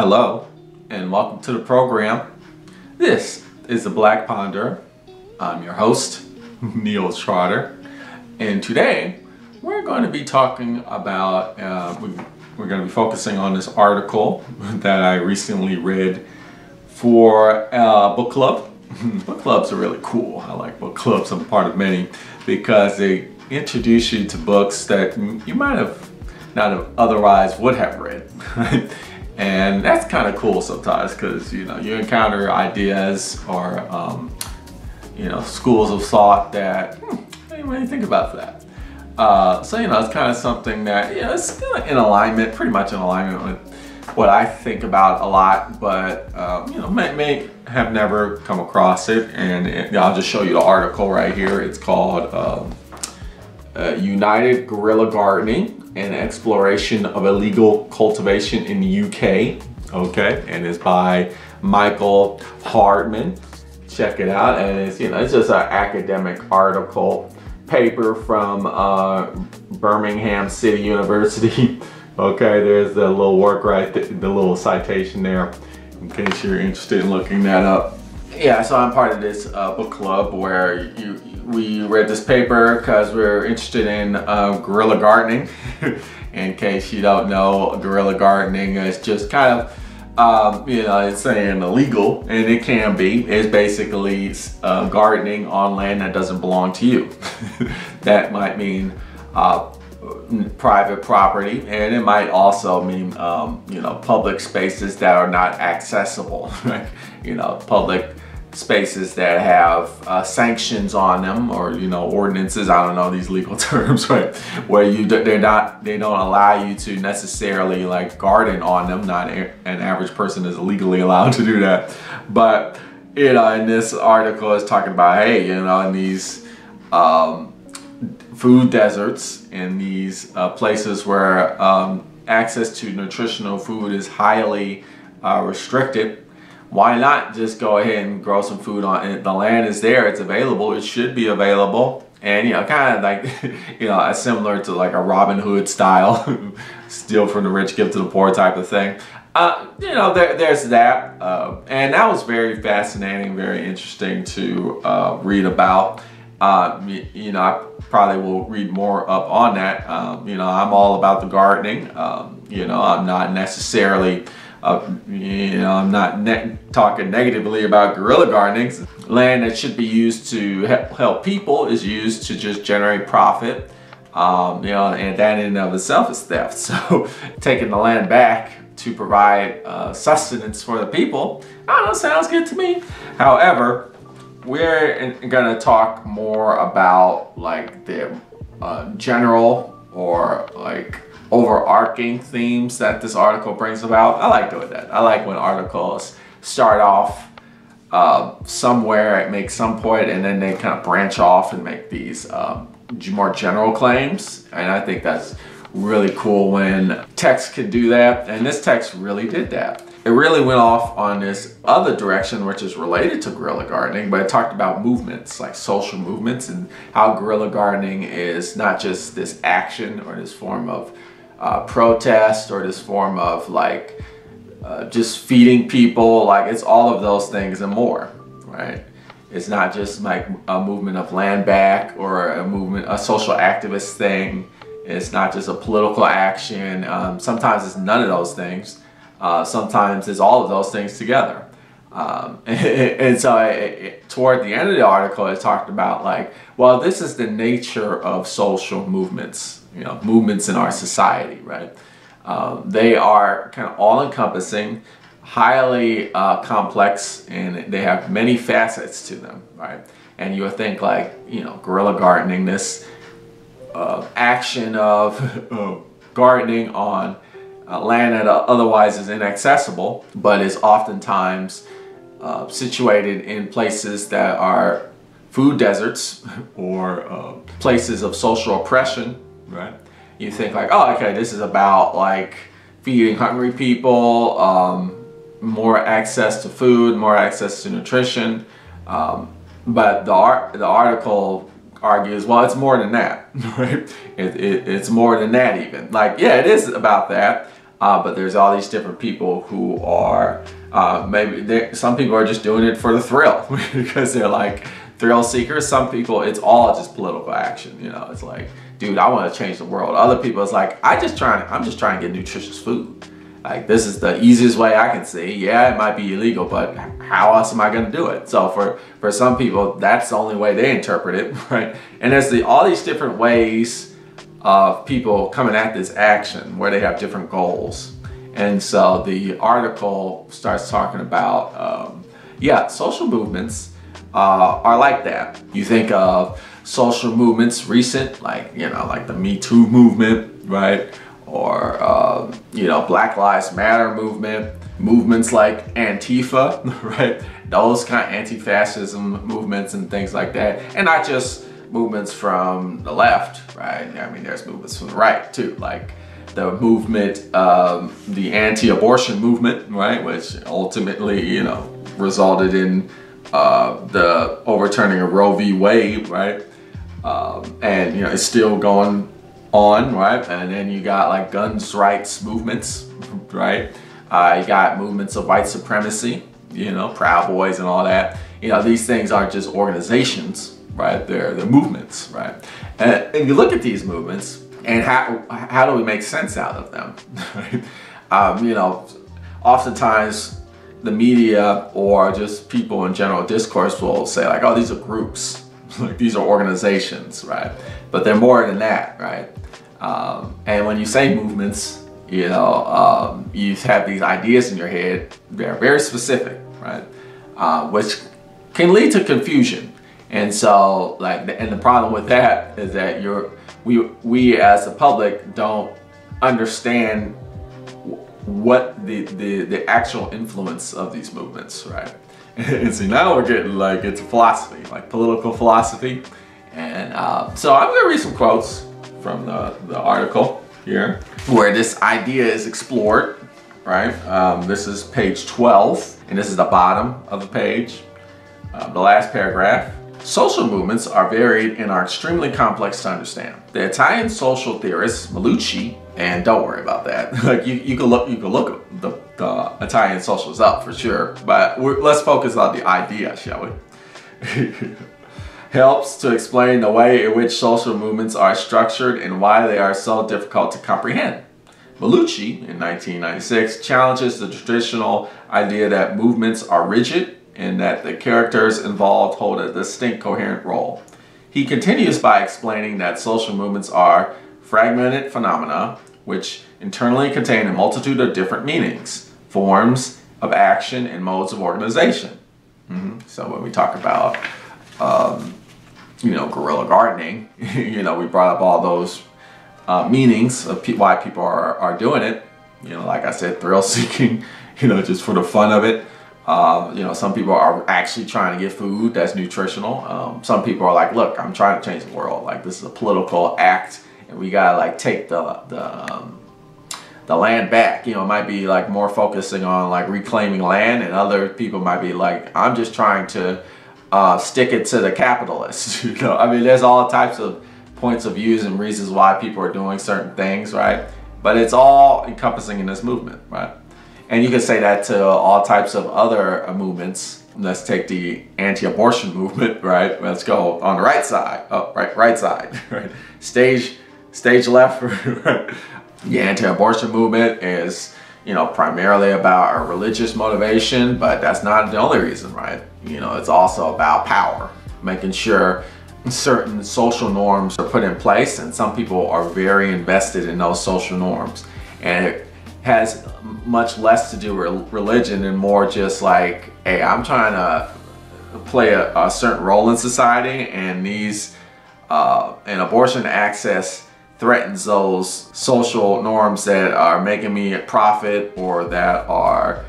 Hello and welcome to the program. This is the Black Ponderer. I'm your host, Neil Trotter, and today we're going to be talking about, we're going to be focusing on this article that I recently read for book club. Book clubs are really cool. I like book clubs. I'm part of many because they introduce you to books that you might have not have otherwise would have read. And that's kind of cool sometimes because you encounter ideas or schools of thought that I didn't really think about that. So it's kind of something that it's kind of in alignment, pretty much in alignment with what I think about a lot, but may have never come across it. And I'll just show you the article right here. It's called United Guerrilla Gardening, an exploration of illegal cultivation in the UK. Okay, and it's by Michael Hardman. Check it out, and it's just an academic article paper from Birmingham City University. Okay, there's the little work right there, the little citation there, in case you're interested in looking that up. Yeah, so I'm part of this book club where we read this paper because we're interested in guerrilla gardening. In case you don't know, guerrilla gardening is just kind of, it's saying illegal, and it can be. It's basically gardening on land that doesn't belong to you. That might mean private property, and it might also mean, public spaces that are not accessible, like, public spaces that have sanctions on them, or ordinances. I don't know these legal terms, right? Where they don't allow you to necessarily like garden on them. Not an average person is legally allowed to do that, but in this article is talking about, hey, in these food deserts, in these places where access to nutritional food is highly restricted. Why not just go ahead and grow some food on it? The land is there, it's available, it should be available. And kind of like, similar to like a Robin Hood style, steal from the rich, give to the poor type of thing. There's that. And that was very fascinating, very interesting to read about. I probably will read more up on that. I'm all about the gardening. I'm not necessarily I'm not talking negatively about guerrilla gardening. Land that should be used to help people is used to just generate profit. And that in and of itself is theft. So taking the land back to provide sustenance for the people, I don't know, sounds good to me. However, we're gonna talk more about like the general or like overarching themes that this article brings about. I like doing that. I like when articles start off somewhere, make some point, and then they kind of branch off and make these more general claims. And I think that's really cool when text can do that. And this text really did that. It really went off on this other direction, which is related to guerrilla gardening, but it talked about movements, like social movements, and how guerrilla gardening is not just this action or this form of protest or this form of like just feeding people. Like, it's all of those things and more, right? It's not just like a movement of land back or a social activist thing. It's not just a political action. Sometimes it's none of those things. Sometimes it's all of those things together. And so toward the end of the article, it talked about like, well, this is the nature of social movements, movements in our society, right? They are kind of all-encompassing, highly complex, and they have many facets to them, right? And you would think like, guerrilla gardening, this action of gardening on land that otherwise is inaccessible, but is oftentimes situated in places that are food deserts or places of social oppression, right? You think like, oh, okay, this is about like feeding hungry people, more access to food, more access to nutrition, but the article argues, well, it's more than that, right? It's more than that even. Like, yeah, it is about that, but there's all these different people who are, some people are just doing it for the thrill because they're like thrill seekers. Some people, it's all just political action. You know, it's like, dude, I want to change the world. Other people, it's like, I'm just trying to get nutritious food. Like, this is the easiest way I can see. Yeah, it might be illegal, but how else am I going to do it? So for some people, that's the only way they interpret it, right? And there's all these different ways of people coming at this action where they have different goals. And so the article starts talking about, yeah, social movements are like that. You think of social movements recent, like, you know, like the Me Too movement, right? Or, you know, Black Lives Matter movement, movements like Antifa, right? Those kind of anti-fascism movements and things like that. And not just movements from the left, right? I mean, there's movements from the right too, like the movement, the anti-abortion movement, right? Which ultimately, you know, resulted in the overturning of Roe v. Wade, right? And, you know, it's still going on, right? And then you got like guns rights movements, right? You got movements of white supremacy, you know, Proud Boys and all that. You know, these things aren't just organizations, right? They're movements, right? And you look at these movements and how do we make sense out of them, right? You know, oftentimes the media or just people in general discourse will say like, oh, these are groups, like these are organizations, right? But they're more than that, right? And when you say movements, you know, you have these ideas in your head, they're very specific, right? Which can lead to confusion. And so, like, and the problem with that is that we as the public don't understand what the actual influence of these movements, right? And see, now we're getting like into philosophy, like political philosophy. And so I'm gonna read some quotes from the article here where this idea is explored, right? This is page 12, and this is the bottom of the page, the last paragraph. Social movements are varied and are extremely complex to understand. The Italian social theorist Malucci, and don't worry about that. Like you can look the Italian socials up for sure, but let's focus on the idea, shall we? Helps to explain the way in which social movements are structured and why they are so difficult to comprehend. Malucci, in 1996, challenges the traditional idea that movements are rigid and that the characters involved hold a distinct coherent role. He continues by explaining that social movements are fragmented phenomena which internally contain a multitude of different meanings, forms of action, and modes of organization. So when we talk about you know, guerrilla gardening, you know, we brought up all those meanings of why people are doing it. You know, like I said, thrill seeking, you know, just for the fun of it. You know, some people are actually trying to get food that's nutritional. Some people are like, look, I'm trying to change the world. Like, this is a political act, and we gotta like take the land back. You know, it might be like more focusing on like reclaiming land, and other people might be like, I'm just trying to stick it to the capitalists. You know, I mean, there's all types of points of views and reasons why people are doing certain things, right? But it's all encompassing in this movement, right? And you can say that to all types of other movements. Let's take the anti-abortion movement, right? Let's go on the right side. Oh, right side, right? Stage left. Right? The anti-abortion movement is, you know, primarily about a religious motivation, but that's not the only reason, right? You know, it's also about power, making sure certain social norms are put in place, and some people are very invested in those social norms. And it has much less to do with religion and more just like, hey, I'm trying to play a certain role in society, and and abortion access threatens those social norms that are making me a profit, or that are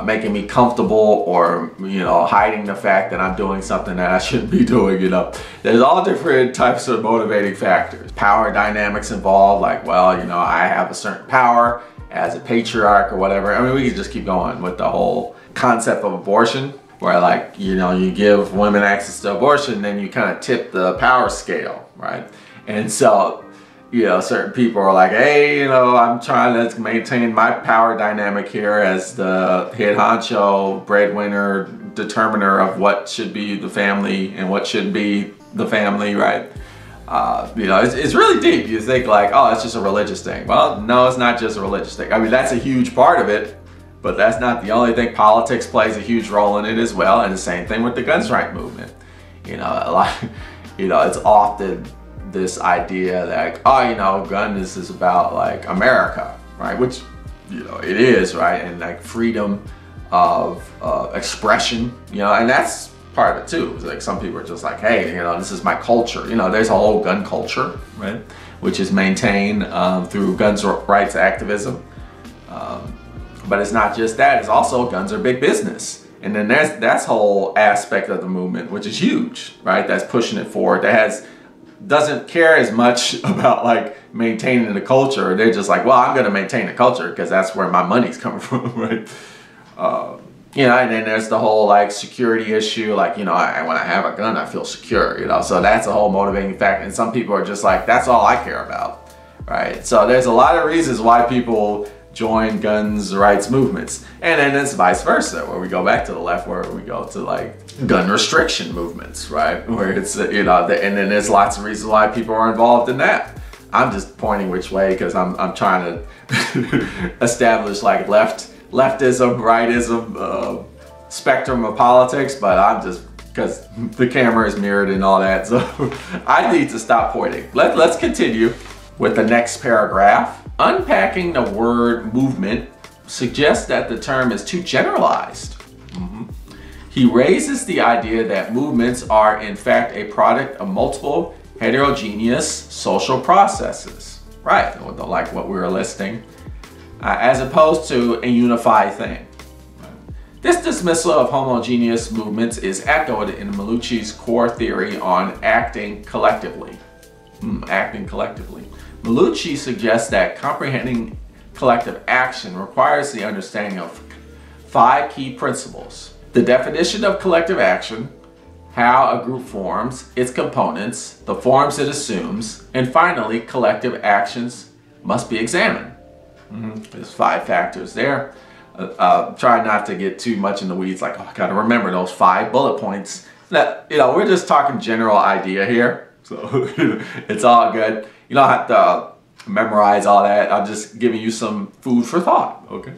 making me comfortable, or, you know, hiding the fact that I'm doing something that I shouldn't be doing. You know, there's all different types of motivating factors. Power dynamics involved, like, well, you know, I have a certain power as a patriarch or whatever. I mean, we could just keep going with the whole concept of abortion, where, like, you know, you give women access to abortion, then you kind of tip the power scale, right? And so you know, certain people are like, hey, you know, I'm trying to maintain my power dynamic here as the head honcho, breadwinner, determiner of what should be the family and what should be the family, right? You know, it's really deep. You think like, oh, it's just a religious thing. Well, no, it's not just a religious thing. I mean, that's a huge part of it, but that's not the only thing. Politics plays a huge role in it as well, and the same thing with the guns rights movement. You know, a lot, you know, it's often this idea that, oh, you know, guns is about like America, right? Which, you know, it is, right? And like freedom of expression, you know, and that's part of it too. It's like some people are just like, hey, you know, this is my culture. You know, there's a whole gun culture, right? Which is maintained through guns rights activism. But it's not just that, it's also guns are big business. And then that's whole aspect of the movement, which is huge, right? That's pushing it forward. That doesn't care as much about like maintaining the culture. They're just like, well, I'm going to maintain the culture because that's where my money's coming from, right? You know, and then there's the whole like security issue. Like, you know, when I have a gun, I feel secure, you know, so that's a whole motivating factor. And some people are just like, that's all I care about, right? So there's a lot of reasons why people join guns rights movements. And then it's vice versa, where we go back to the left, where we go to like gun restriction movements, right? Where it's, you know, and then there's lots of reasons why people are involved in that. I'm just pointing which way because I'm trying to establish like leftism, rightism, spectrum of politics, but I'm just, because the camera is mirrored and all that, so I need to stop pointing. Let's continue with the next paragraph. Unpacking the word movement suggests that the term is too generalized. He raises the idea that movements are in fact a product of multiple heterogeneous social processes, right? Like what we were listing, as opposed to a unified thing. This dismissal of homogeneous movements is echoed in Malucci's core theory on acting collectively. Acting collectively. Malucci suggests that comprehending collective action requires the understanding of 5 key principles: the definition of collective action, how a group forms, its components, the forms it assumes, and finally, collective actions must be examined. There's 5 factors there. Try not to get too much in the weeds, like, oh, I gotta remember those 5 bullet points. That, you know, we're just talking general idea here, so it's all good. You don't have to memorize all that. I'm just giving you some food for thought, okay?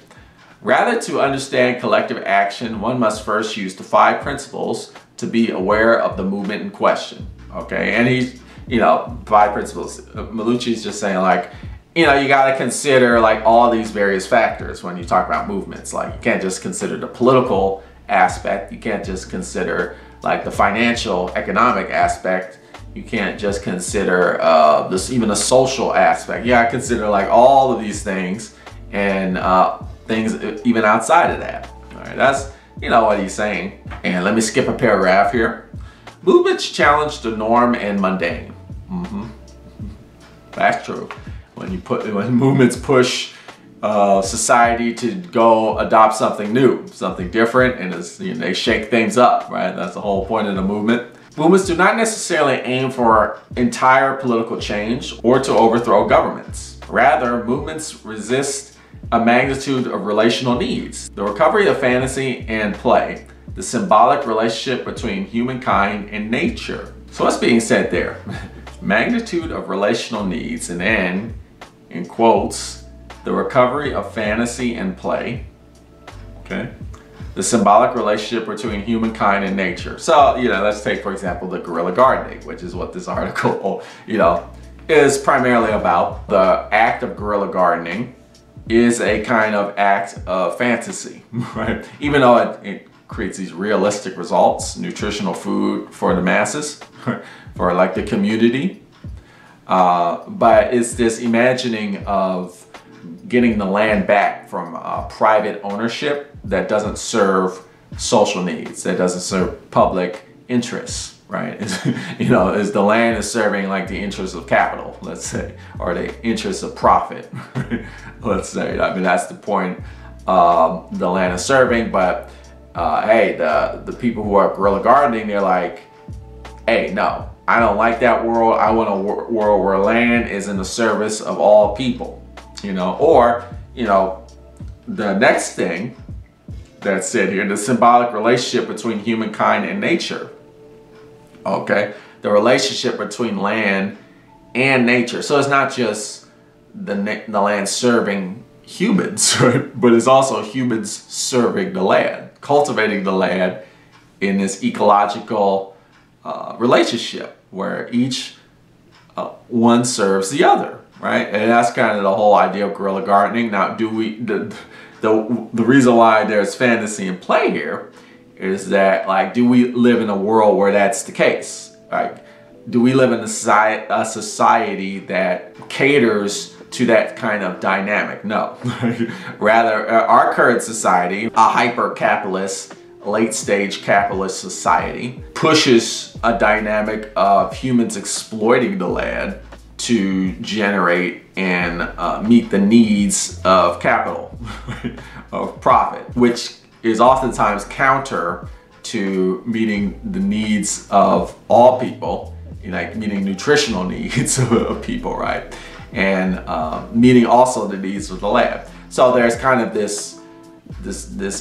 Rather, to understand collective action, one must first use the 5 principles to be aware of the movement in question, okay? And he's, you know, 5 principles. Malucci's just saying like, you know, you gotta consider like all these various factors when you talk about movements. Like, you can't just consider the political aspect. You can't just consider like the financial, economic aspect. You can't just consider even the social aspect. You gotta consider like all of these things and things even outside of that. All right, that's, you know, what he's saying. And let me skip a paragraph here. Movements challenge the norm and mundane. That's true. When movements push society to go adopt something new, something different, and it's, you know, they shake things up, right? That's the whole point of the movement. Movements do not necessarily aim for entire political change or to overthrow governments. Rather, movements resist a magnitude of relational needs, the recovery of fantasy and play, the symbolic relationship between humankind and nature. So what's being said there? Magnitude of relational needs, and then, in quotes, the recovery of fantasy and play, okay? The symbolic relationship between humankind and nature. So, you know, let's take, for example, the guerrilla gardening, which is what this article, you know, is primarily about. The act of guerrilla gardening is a kind of act of fantasy, right? Even though it creates these realistic results, nutritional food for the masses, for like the community. But it's this imagining of getting the land back from private ownership that doesn't serve social needs, that doesn't serve public interests, right? You know, is the land is serving like the interests of capital, let's say, or the interests of profit, let's say. I mean, that's the point the land is serving, but hey, the people who are guerrilla gardening, they're like, hey, no, I don't like that world. I want a world where land is in the service of all people, you know. Or, you know, the next thing that's said here, the symbolic relationship between humankind and nature. Okay, the relationship between land and nature. So it's not just the land serving humans, right? But it's also humans serving the land, cultivating the land in this ecological relationship where each one serves the other, right? And that's kind of the whole idea of guerrilla gardening. Now, the reason why there's fantasy and play here is that, like, do we live in a world where that's the case? Like, do we live in a society that caters to that kind of dynamic? No. Rather, our current society, a hyper-capitalist, late-stage capitalist society, pushes a dynamic of humans exploiting the land to generate and meet the needs of capital, of profit, which is oftentimes counter to meeting the needs of all people, like meeting nutritional needs of people, right? And meeting also the needs of the land. So there's kind of this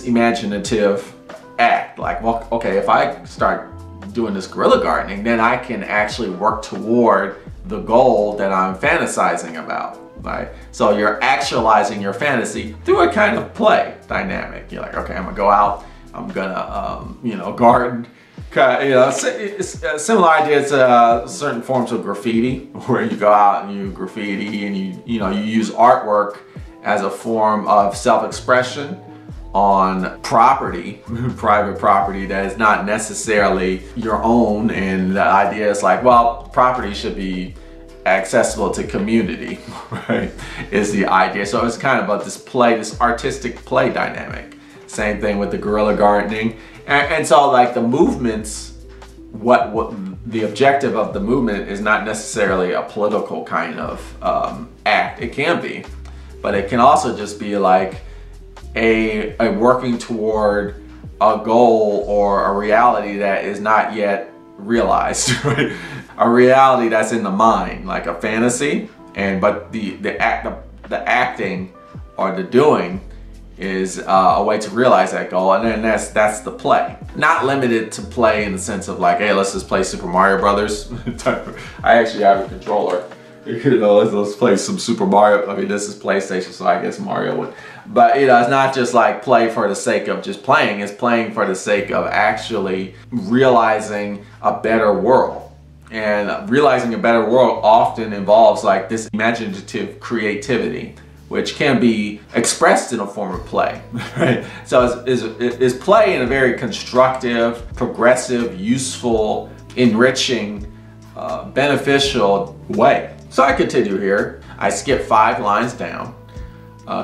imaginative act, like, well, okay, if I start doing this guerrilla gardening, then I can actually work toward the goal that I'm fantasizing about, right? So you're actualizing your fantasy through a kind of play dynamic. You're like, okay, I'm gonna go out, I'm gonna, you know, garden. You know, it's a similar idea to certain forms of graffiti, where you go out and you graffiti and you use artwork as a form of self-expression on property, private property that is not necessarily your own. And the idea is like, well, property should be accessible to community, right? Is the idea. So it's kind of about this play, this artistic play dynamic. Same thing with the guerrilla gardening. And so, like, the movements, what the objective of the movement is not necessarily a political kind of act. It can be, but it can also just be like a working toward a goal or a reality that is not yet realized, right? A reality that's in the mind, like a fantasy, but the acting or the doing is a way to realize that goal, and then that's the play. Not limited to play in the sense of like, hey, let's just play Super Mario Brothers. I actually have a controller. You know, let's play some Super Mario. I mean, this is PlayStation, so I guess Mario would. But, you know, it's not just like play for the sake of just playing. It's playing for the sake of actually realizing a better world. And realizing a better world often involves like this imaginative creativity, which can be expressed in a form of play, right? So it's play in a very constructive, progressive, useful, enriching, beneficial way. So I continue here. I skip 5 lines down.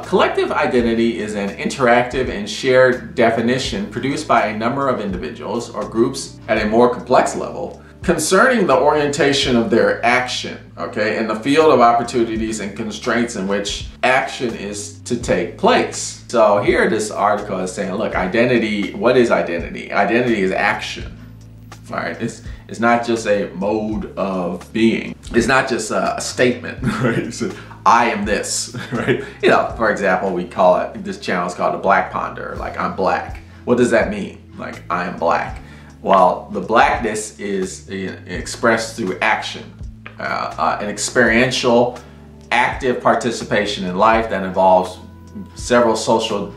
Collective identity is an interactive and shared definition produced by a number of individuals or groups at a more complex level concerning the orientation of their action, okay, in the field of opportunities and constraints in which action is to take place. So here this article is saying, look, identity, what is identity? Identity is action, all right? It's not just a mode of being. It's not just a statement, right? So, I am this, right? You know, for example, we call it, this channel is called the Black Ponderer, like I'm black. What does that mean? Like, I am black. Well, the blackness is expressed through action, an experiential, active participation in life that involves several social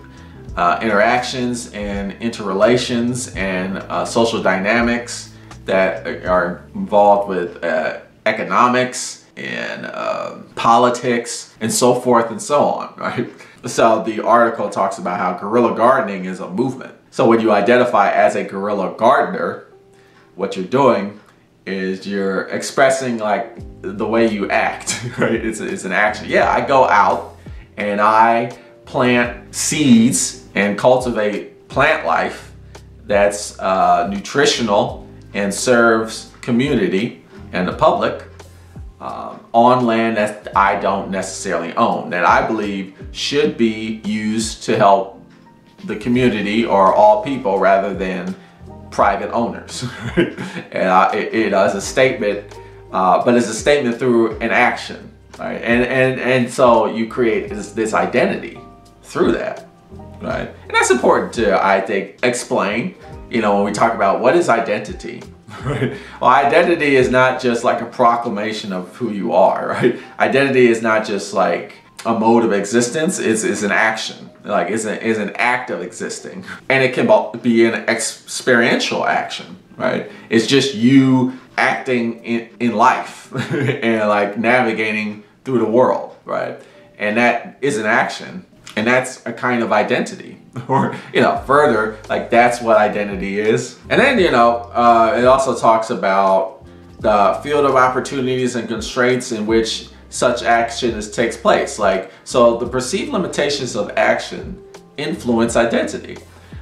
interactions and interrelations and social dynamics that are involved with economics and politics and so forth and so on, right? So the article talks about how guerrilla gardening is a movement. So when you identify as a guerrilla gardener, what you're doing is you're expressing like the way you act, right? It's an action. Yeah, I go out and I plant seeds and cultivate plant life that's nutritional and serves community and the public on land that I don't necessarily own, that I believe should be used to help the community or all people rather than private owners. And it is a statement, but it's a statement through an action, right? And so you create this identity through that, right? And that's important to, I think, explain, you know, when we talk about what is identity, right? Well, identity is not just like a proclamation of who you are, right? Identity is not just like a mode of existence, it's an action, like it's an act of existing. And it can be an experiential action, right? It's just you acting in life and like navigating through the world, right? And that is an action, and that's a kind of identity. Or, you know, further, like that's what identity is. And then, you know, it also talks about the field of opportunities and constraints in which such action takes place. Like, so the perceived limitations of action influence identity.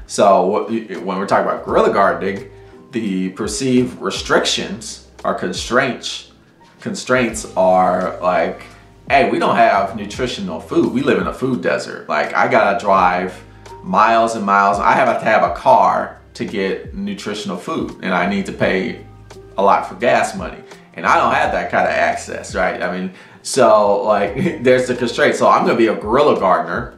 So when we're talking about guerrilla gardening, the perceived restrictions or constraints are like, hey, we don't have nutritional food. We live in a food desert. Like, I gotta drive miles and miles. I have to have a car to get nutritional food, and I need to pay a lot for gas money. And I don't have that kind of access, right? I mean, so like there's the constraint. So I'm gonna be a guerrilla gardener,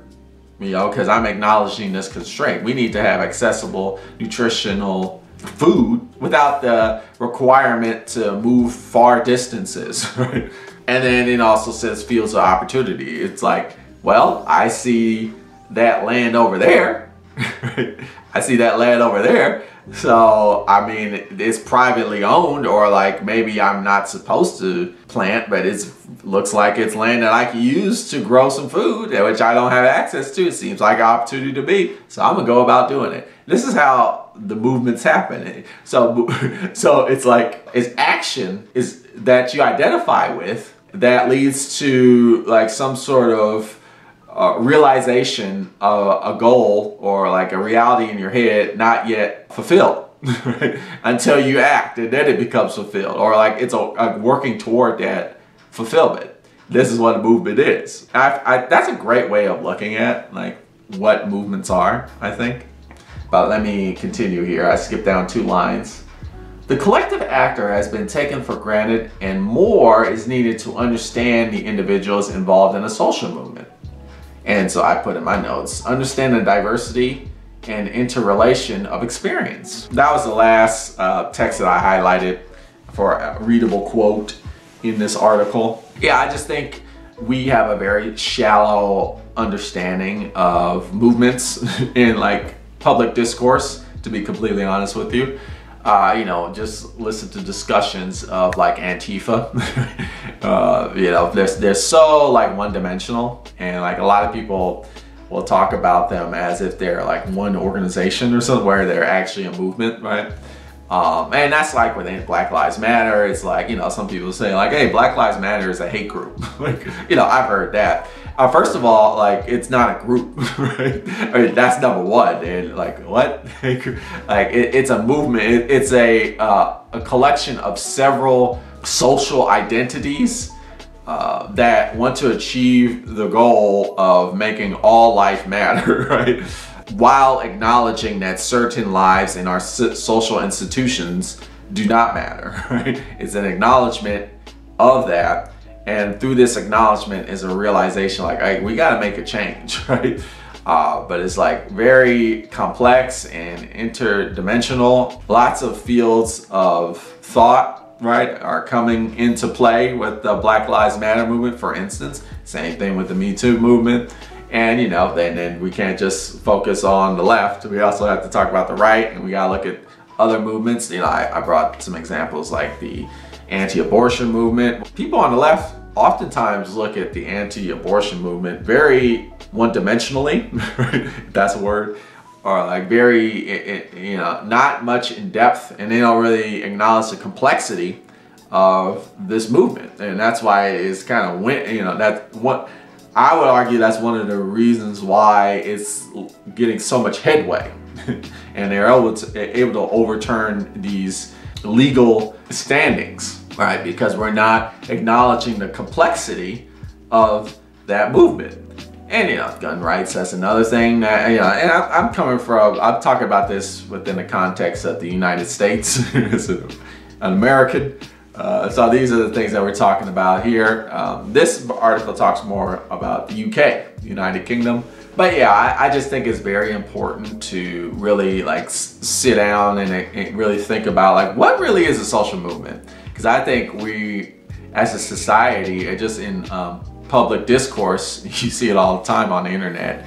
you know, because I'm acknowledging this constraint. We need to have accessible nutritional food without the requirement to move far distances, right? And then it also says fields of opportunity. It's like, well, I see that land over there. I see that land over there. So, I mean, it's privately owned, or like maybe I'm not supposed to plant, but it looks like it's land that I can use to grow some food, which I don't have access to. It seems like an opportunity to me. So I'm gonna go about doing it. This is how the movements happen. So it's like, it's action is that you identify with that leads to like some sort of realization of a goal or like a reality in your head not yet fulfilled, right? Until you act, and then it becomes fulfilled, or like it's working toward that fulfillment. This is what a movement is. That's a great way of looking at like what movements are, I think. But let me continue here. I skipped down 2 lines. The collective actor has been taken for granted, and more is needed to understand the individuals involved in a social movement. And so I put in my notes, understand the diversity and interrelation of experience. That was the last text that I highlighted for a readable quote in this article. Yeah, I just think we have a very shallow understanding of movements in like public discourse, to be completely honest with you. You know, just listen to discussions of like Antifa. You know, they're so like one-dimensional, and like a lot of people will talk about them as if they're like one organization or something, where they're actually a movement, right? And that's like within Black Lives Matter. It's like, you know, some people say like, hey, Black Lives Matter is a hate group. Like, you know, I've heard that. First of all, like, it's not a group, right? I mean, that's number one. And like, what? Like, it's a movement. It's a collection of several social identities that want to achieve the goal of making all life matter, right? While acknowledging that certain lives in our social institutions do not matter, right? It's an acknowledgement of that. And through this acknowledgement is a realization like, hey, we got to make a change, right? But it's like very complex and interdimensional. Lots of fields of thought, right, are coming into play with the Black Lives Matter movement, for instance. Same thing with the Me Too movement. And, you know, then we can't just focus on the left. We also have to talk about the right, and we got to look at other movements. You know, I brought some examples like the anti-abortion movement. People on the left oftentimes look at the anti-abortion movement very one-dimensionally, if that's a word, or like very, you know, not much in depth, and they don't really acknowledge the complexity of this movement. And that's why it's kind of, you know, that's what I would argue, that's one of the reasons why it's getting so much headway. And they're able to overturn these legal standings, right? Because we're not acknowledging the complexity of that movement. And, you know, gun rights, that's another thing that, you know, and I'm talking about this within the context of the United States as an American. So these are the things that we're talking about here. This article talks more about the UK, the United Kingdom. But yeah, I just think it's very important to really like sit down and really think about like what really is a social movement. Because I think we, as a society, just in public discourse, you see it all the time on the internet.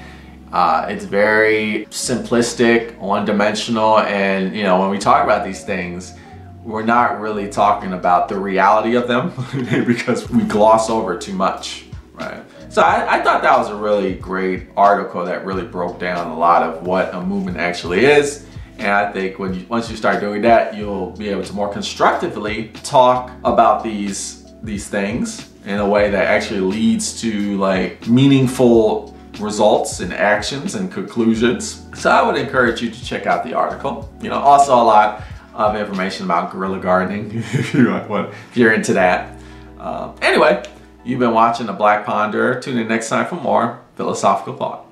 It's very simplistic, one-dimensional, and you know, when we talk about these things, we're not really talking about the reality of them because we gloss over too much, right? So I thought that was a really great article that really broke down a lot of what a movement actually is. And I think once you start doing that, you'll be able to more constructively talk about these things in a way that actually leads to like meaningful results and actions and conclusions. So I would encourage you to check out the article. You know, also a lot of information about guerrilla gardening if you're into that. Anyway, you've been watching The Black Ponderer. Tune in next time for more philosophical thought.